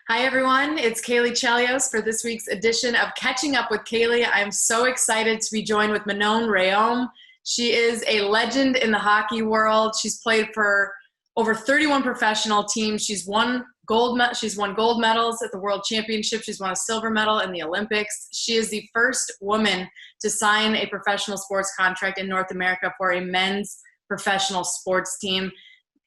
Hi, everyone. It's Caley Chelios for this week's edition of Catching Up with Caley. I'm so excited to be joined with Manon Rhéaume. She is a legend in the hockey world. She's played for over 31 professional teams. She's won gold medals at the World Championship. She's won a silver medal in the Olympics. She is the first woman to sign a professional sports contract in North America for a men's professional sports team.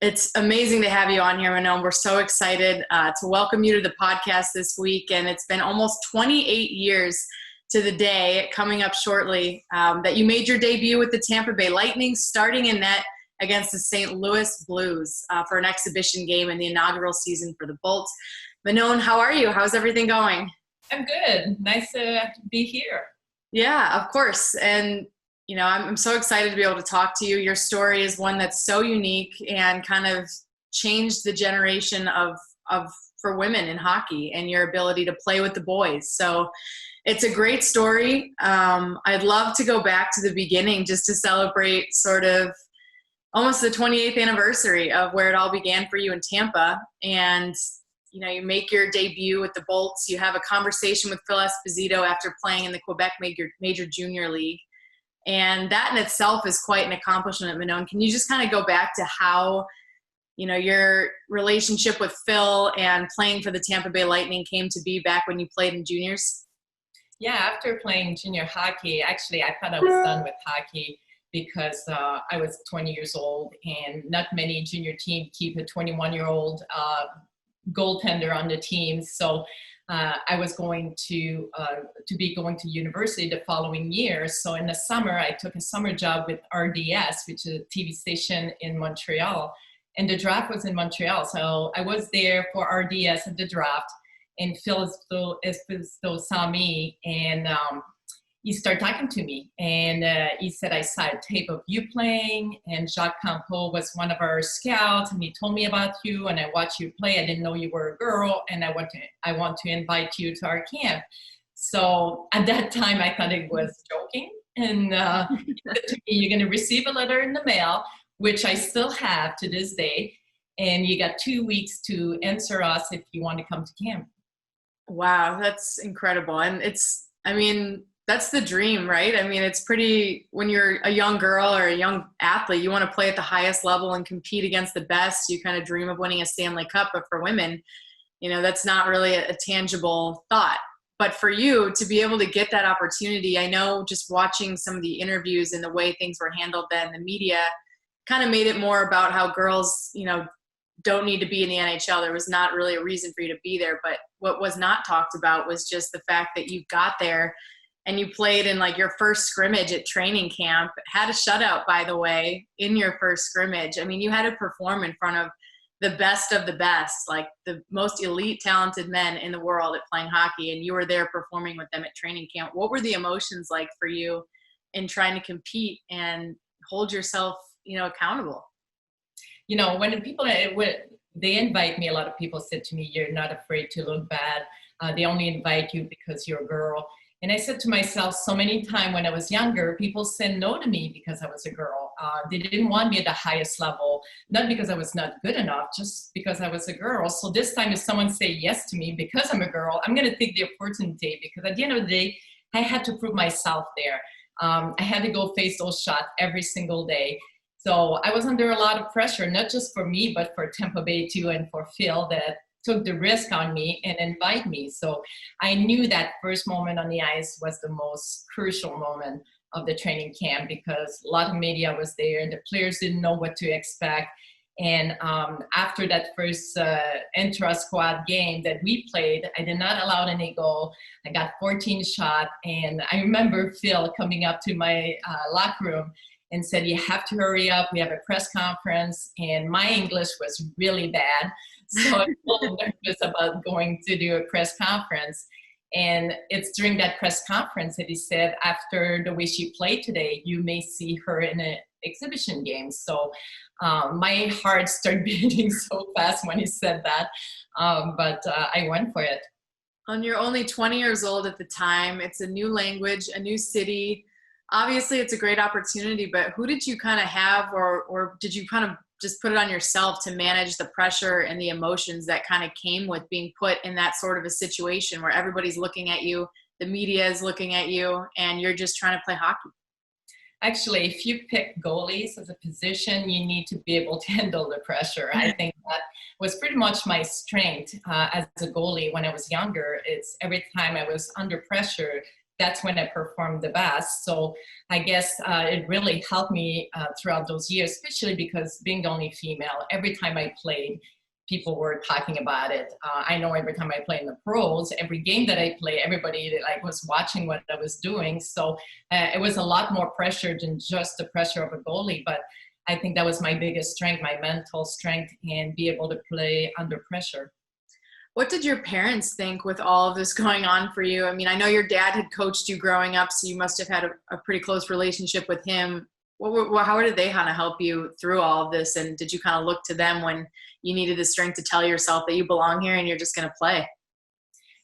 It's amazing to have you on here, Manon. We're so excited to welcome you to the podcast this week. And it's been almost 28 years to the day coming up shortly that you made your debut with the Tampa Bay Lightning, starting in net against the St. Louis Blues for an exhibition game in the inaugural season for the Bolts. Manon, how are you? How's everything going? I'm good. Nice to be here. Yeah, of course. And I'm so excited to be able to talk to you. Your story is one that's so unique and kind of changed the generation of for women in hockey and your ability to play with the boys. So it's a great story. I'd love to go back to the beginning just to celebrate sort of almost the 28th anniversary of where it all began for you in Tampa. And you make your debut with the Bolts. You have a conversation with Phil Esposito after playing in the Quebec Major Junior League. And that in itself is quite an accomplishment, Manon. Can you just kind of go back to how, your relationship with Phil and playing for the Tampa Bay Lightning came to be back when you played in juniors? Yeah, after playing junior hockey, actually, I thought I was done with hockey because I was 20 years old, and not many junior teams keep a 21-year-old goaltender on the team. So I was going to be going to university the following year. So in the summer, I took a summer job with RDS, which is a TV station in Montreal. And the draft was in Montreal. So I was there for RDS at the draft. And Phil Esposito saw me, and he started talking to me. And he said, I saw a tape of you playing, and Jacques Campo was one of our scouts, and he told me about you, and I watched you play. I didn't know you were a girl, and I want to invite you to our camp. So at that time, I thought it was joking. And he said to me, you're going to receive a letter in the mail, which I still have to this day, and you got 2 weeks to answer us if you want to come to camp. Wow, that's incredible. And that's the dream, right? It's pretty, when you're a young girl or a young athlete, you want to play at the highest level and compete against the best. You kind of dream of winning a Stanley Cup, but for women, that's not really a tangible thought. But for you to be able to get that opportunity, I know just watching some of the interviews and the way things were handled then, the media kind of made it more about how girls, don't need to be in the NHL. There was not really a reason for you to be there. But what was not talked about was just the fact that you got there and you played in like your first scrimmage at training camp, had a shutout, by the way, in your first scrimmage. You had to perform in front of the best, like the most elite talented men in the world at playing hockey. And you were there performing with them at training camp. What were the emotions like for you in trying to compete and hold yourself, accountable? When they invite me, a lot of people said to me, you're not afraid to look bad. They only invite you because you're a girl. And I said to myself, so many times when I was younger, people said no to me because I was a girl. They didn't want me at the highest level, not because I was not good enough, just because I was a girl. So this time, if someone say yes to me because I'm a girl, I'm going to take the opportunity, because at the end of the day, I had to prove myself there. I had to go face those shots every single day. So I was under a lot of pressure, not just for me, but for Tampa Bay too, and for Phil, that took the risk on me and invite me. So I knew that first moment on the ice was the most crucial moment of the training camp, because a lot of media was there and the players didn't know what to expect. And after that first intra-squad game that we played, I did not allow any goal. I got 14 shots, and I remember Phil coming up to my locker room and said, you have to hurry up. We have a press conference. And my English was really bad. So I was a little nervous about going to do a press conference. And it's during that press conference that he said, after the way she played today, you may see her in an exhibition game. So my heart started beating so fast when he said that. But I went for it. And you're only 20 years old at the time. It's a new language, a new city. Obviously, it's a great opportunity, but who did you kind of have, or did you kind of just put it on yourself to manage the pressure and the emotions that kind of came with being put in that sort of a situation where everybody's looking at you, the media is looking at you, and you're just trying to play hockey? Actually, if you pick goalies as a position, you need to be able to handle the pressure. I think that was pretty much my strength as a goalie when I was younger. It's every time I was under pressure, that's when I performed the best. So I guess it really helped me throughout those years, especially because being the only female, every time I played, people were talking about it. I know every time I play in the pros, every game that I play, everybody like was watching what I was doing. So it was a lot more pressure than just the pressure of a goalie. But I think that was my biggest strength, my mental strength, and be able to play under pressure. What did your parents think with all of this going on for you? I mean, I know your dad had coached you growing up, so you must have had a pretty close relationship with him. How did they kind of help you through all of this? And did you kind of look to them when you needed the strength to tell yourself that you belong here and you're just going to play?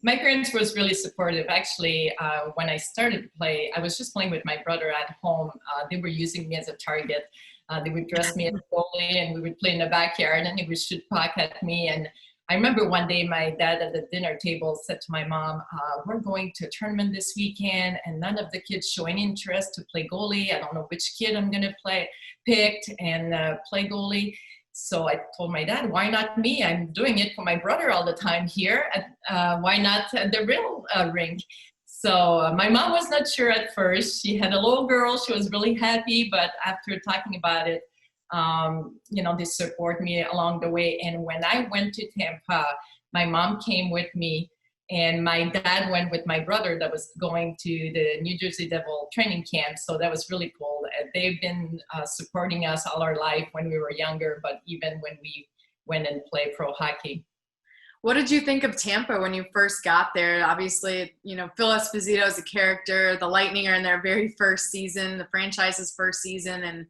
My parents was really supportive. Actually, when I started to play, I was just playing with my brother at home. They were using me as a target. They would dress me as a goalie and we would play in the backyard and they would shoot puck at me. And I remember one day my dad at the dinner table said to my mom, we're going to a tournament this weekend and none of the kids show any interest to play goalie. I don't know which kid I'm going to pick and play goalie. So I told my dad, why not me? I'm doing it for my brother all the time here. Why not at the real rink? So my mom was not sure at first. She had a little girl. She was really happy. But after talking about it, they support me along the way. And when I went to Tampa, my mom came with me and my dad went with my brother that was going to the New Jersey Devil training camp. So that was really cool. They've been supporting us all our life when we were younger, but even when we went and played pro hockey. What did you think of Tampa when you first got there? Obviously, Phil Esposito is a character. The Lightning are in their very first season, the franchise's first season. And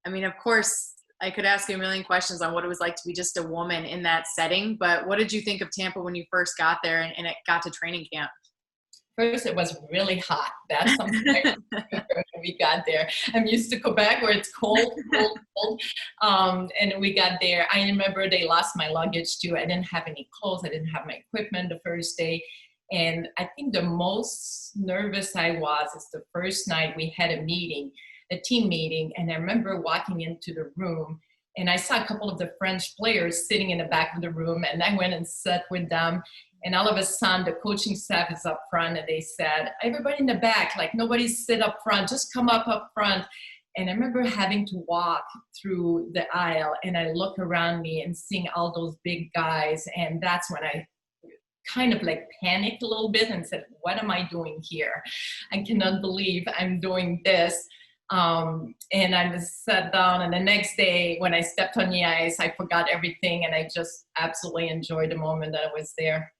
I mean, of course, I could ask you a million questions on what it was like to be just a woman in that setting, but what did you think of Tampa when you first got there and it got to training camp? First, it was really hot. That's something I remember when we got there. I'm used to Quebec where it's cold. And we got there. I remember they lost my luggage too. I didn't have any clothes. I didn't have my equipment the first day. And I think the most nervous I was is the first night we had a team meeting. And I remember walking into the room and I saw a couple of the French players sitting in the back of the room and I went and sat with them. And all of a sudden, the coaching staff is up front, and they said, everybody in the back, like nobody sit up front, just come up front. And I remember having to walk through the aisle, and I look around me and seeing all those big guys. And that's when I kind of like panicked a little bit and said, what am I doing here? I cannot believe I'm doing this. And I just sat down, and the next day when I stepped on the ice, I forgot everything, and I just absolutely enjoyed the moment that I was there.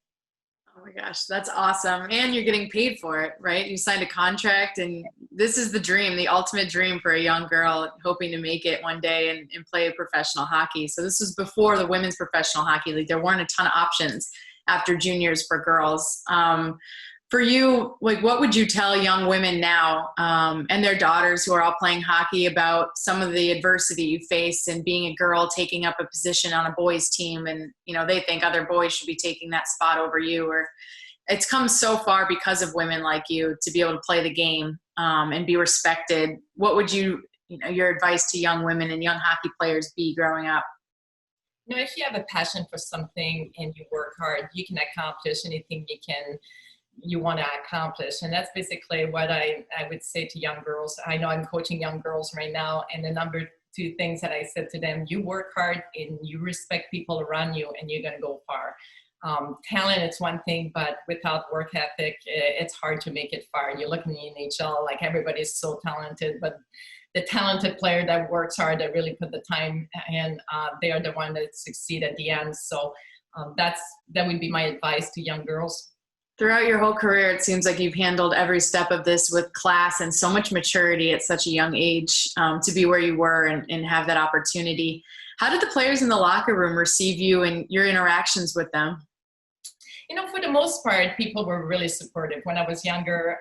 Oh my gosh, that's awesome. And you're getting paid for it, right? You signed a contract and this is the dream, the ultimate dream for a young girl hoping to make it one day and play professional hockey. So this was before the Women's Professional Hockey League. There weren't a ton of options after juniors for girls. For you, like, what would you tell young women now and their daughters who are all playing hockey about some of the adversity you face and being a girl taking up a position on a boys team and, they think other boys should be taking that spot over you, or it's come so far because of women like you to be able to play the game and be respected. What would your advice to young women and young hockey players be growing up? If you have a passion for something and you work hard, you can accomplish anything you want to accomplish. And that's basically what I would say to young girls. I know I'm coaching young girls right now, and the number two things that I said to them, you work hard and you respect people around you and you're going to go far. Talent is one thing, but without work ethic, it's hard to make it far. You look in the NHL, like everybody's so talented, but the talented player that works hard, that really put the time in, they are the one that succeed at the end. So that would be my advice to young girls. Throughout your whole career, it seems like you've handled every step of this with class and so much maturity at such a young age to be where you were and have that opportunity. How did the players in the locker room receive you and your interactions with them? For the most part, people were really supportive. When I was younger,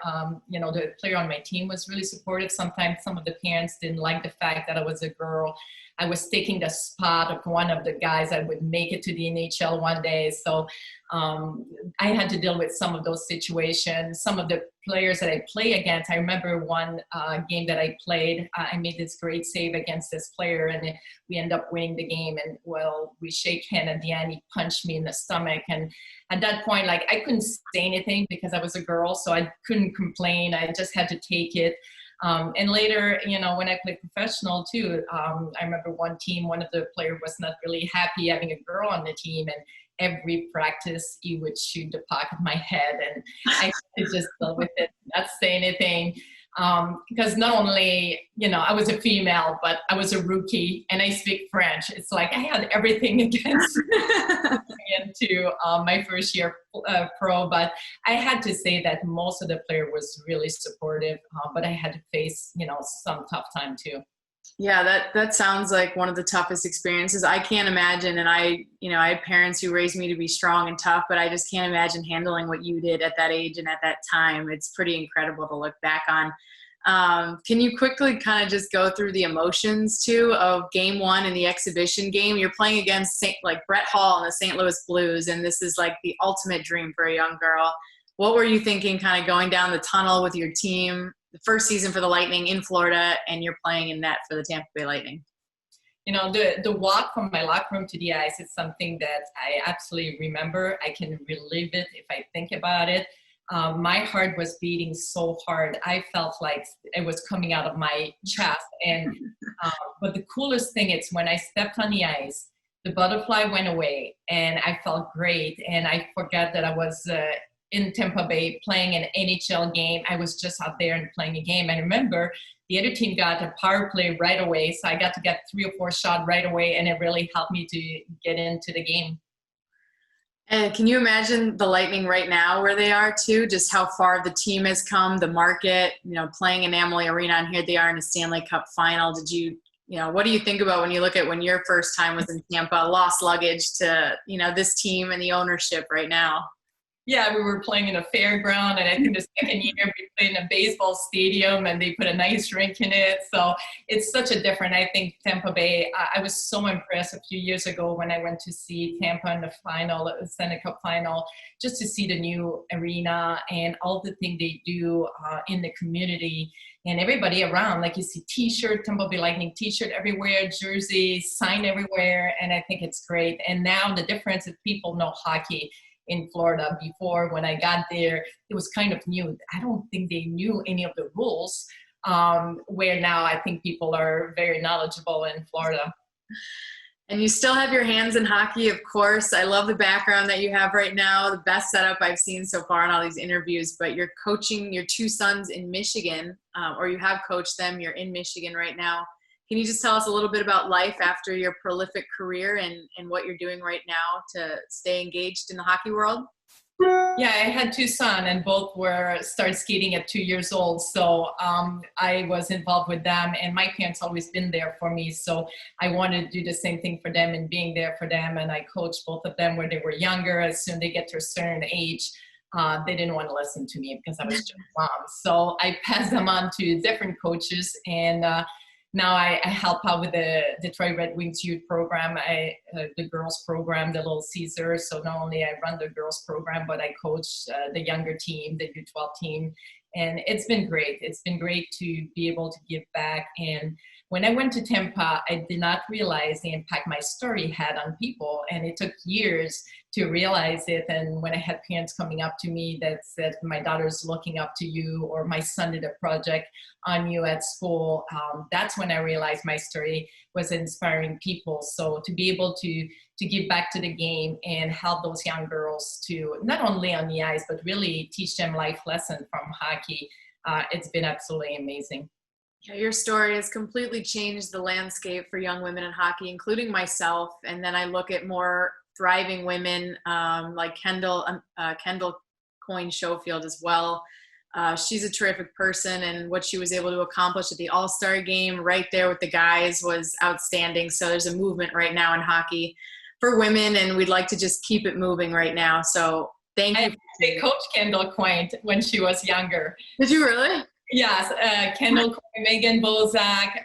the player on my team was really supportive. Sometimes some of the parents didn't like the fact that I was a girl. I was taking the spot of one of the guys that would make it to the NHL one day. So I had to deal with some of those situations. Some of the players that I play against, I remember one game that I played, I made this great save against this player, and we end up winning the game. And well, we shake hand at the end. He punched me in the stomach, and at that point, like, I couldn't say anything because I was a girl, so I couldn't complain. I just had to take it. And later, you know, when I played professional too, I remember one team, one of the players was not really happy having a girl on the team, and every practice he would shoot the puck at my head, and I could just deal with it, not say anything. Because not only, you know, I was a female, but I was a rookie and I speak French. It's like I had everything against me into my first year pro, but I had to say that most of the player was really supportive, but I had to face, you know, some tough time too. Yeah, that sounds like one of the toughest experiences. I can't imagine, and I had parents who raised me to be strong and tough, but I just can't imagine handling what you did at that age and at that time. It's pretty incredible to look back on. Can you quickly kind of just go through the emotions too of game one and the exhibition game? You're playing against Brett Hall and the St. Louis Blues, and this is like the ultimate dream for a young girl. What were you thinking kind of going down the tunnel with your team? The first season for the Lightning in Florida, and you're playing in net for the Tampa Bay Lightning. You know, the walk from my locker room to the ice is something that I absolutely remember. I can relive it if I think about it. My heart was beating so hard. I felt like it was coming out of my chest. And but the coolest thing is when I stepped on the ice, the butterfly went away, and I felt great. And I forgot that I was in Tampa Bay playing an NHL game. I was just out there and playing a game. I remember the other team got a power play right away, so I got to get 3 or 4 shots right away, and it really helped me to get into the game. And can you imagine the Lightning right now where they are too, just how far the team has come, the market, you know, playing in Amalie Arena, and here they are in a Stanley Cup final. Did you what do you think about when you look at when your first time was in Tampa, lost luggage to, this team and the ownership right now? Yeah, we were playing in a fairground, and I think the second year we played in a baseball stadium, and they put a nice rink in it. So it's such a different, I think, Tampa Bay. I was so impressed a few years ago when I went to see Tampa in the final, Stanley Cup final, just to see the new arena and all the things they do in the community and everybody around. Like you see T-shirt, Tampa Bay Lightning T-shirt everywhere, jerseys, sign everywhere, and I think it's great. And now the difference is people know hockey in Florida. Before, when I got there, it was kind of new. I don't think they knew any of the rules, where now I think people are very knowledgeable in Florida. And you still have your hands in hockey, of course. I love the background that you have right now, the best setup I've seen so far in all these interviews. But you're coaching your 2 sons in Michigan, or you have coached them. You're in Michigan right now. Can you just tell us a little bit about life after your prolific career and what you're doing right now to stay engaged in the hockey world? Yeah, I had 2 sons, and both started skating at 2 years old. So I was involved with them, and my parents always been there for me. So I wanted to do the same thing for them and being there for them. And I coached both of them when they were younger. As soon as they get to a certain age, they didn't want to listen to me because I was just mom. So I passed them on to different coaches, and now I help out with the Detroit Red Wings youth program, the girls program, the Little Caesars. So not only I run the girls program, but I coach the younger team, the U12 team. And it's been great. It's been great to be able to give back. And when I went to Tampa, I did not realize the impact my story had on people. And it took years to realize it. And when I had parents coming up to me that said, my daughter's looking up to you, or my son did a project on you at school, that's when I realized my story was inspiring people. So to be able to give back to the game and help those young girls to not only on the ice, but really teach them life lessons from hockey, it's been absolutely amazing. Yeah, your story has completely changed the landscape for young women in hockey, including myself. And then I look at more thriving women like Kendall Coyne Schofield as well. She's a terrific person, and what she was able to accomplish at the All-Star game right there with the guys was outstanding. So there's a movement right now in hockey for women, and we'd like to just keep it moving right now. So thank you. I coached Kendall Coyne when she was younger. Did you really? Yes, Kendall, Corey, Megan Bozak,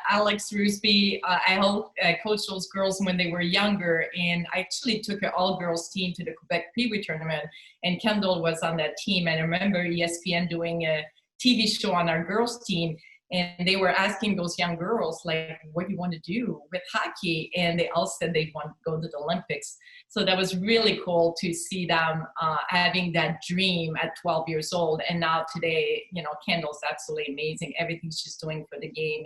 Alex Rusby. I helped coach those girls when they were younger, and I actually took an all-girls team to the Quebec Pee-wee tournament, and Kendall was on that team. And I remember ESPN doing a TV show on our girls team, and they were asking those young girls, like, what do you want to do with hockey? And they all said they want to go to the Olympics. So that was really cool to see them having that dream at 12 years old. And now today, Kendall's absolutely amazing. Everything she's doing for the game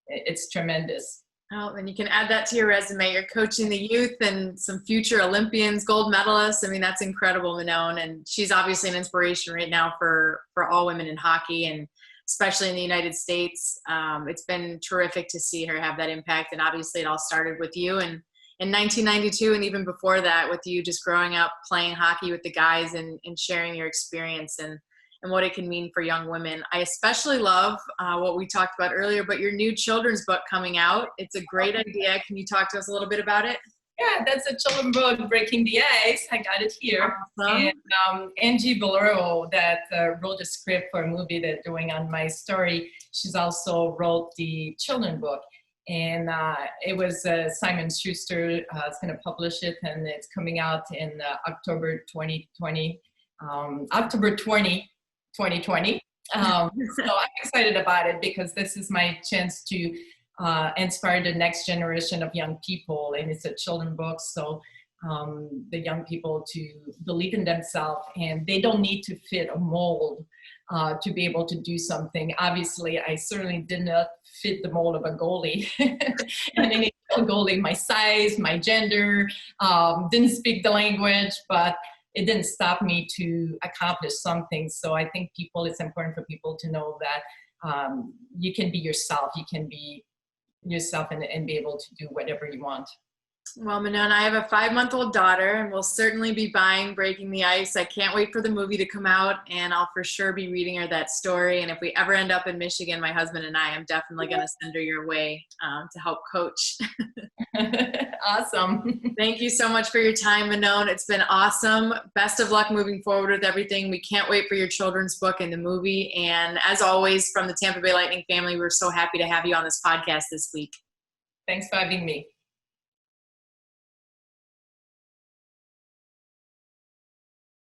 it's tremendous. Oh, and you can add that to your resume. You're coaching the youth and some future Olympians, gold medalists. I mean, that's incredible, Manon. And she's obviously an inspiration right now for all women in hockey, and especially in the United States. It's been terrific to see her have that impact. And obviously it all started with you and in 1992, and even before that, with you just growing up playing hockey with the guys and sharing your experience and what it can mean for young women. I especially love what we talked about earlier, but your new children's book coming out. It's a great idea. Can you talk to us a little bit about it? Yeah, that's a children's book, Breaking the Ice. I got it here. Awesome. And Angie Bolero, that wrote a script for a movie they're doing on my story, she's also wrote the children's book. And it was Simon Schuster is going to publish it, and it's coming out in October 2020. October 20, 2020. So I'm excited about it because this is my chance to inspire the next generation of young people, and it's a children's book, so the young people to believe in themselves, and they don't need to fit a mold to be able to do something. Obviously, I certainly did not fit the mold of a goalie. And any goalie, my size, my gender, didn't speak the language, but it didn't stop me to accomplish something. So I think it's important for people to know that you can be yourself. You can be yourself and be able to do whatever you want. Well, Manon, I have a 5-month-old daughter, and we'll certainly be buying Breaking the Ice. I can't wait for the movie to come out, and I'll for sure be reading her that story. And if we ever end up in Michigan, my husband and I, I'm definitely going to send her your way to help coach. Awesome. Thank you so much for your time, Manon. It's been awesome. Best of luck moving forward with everything. We can't wait for your children's book and the movie. And as always, from the Tampa Bay Lightning family, we're so happy to have you on this podcast this week. Thanks for having me.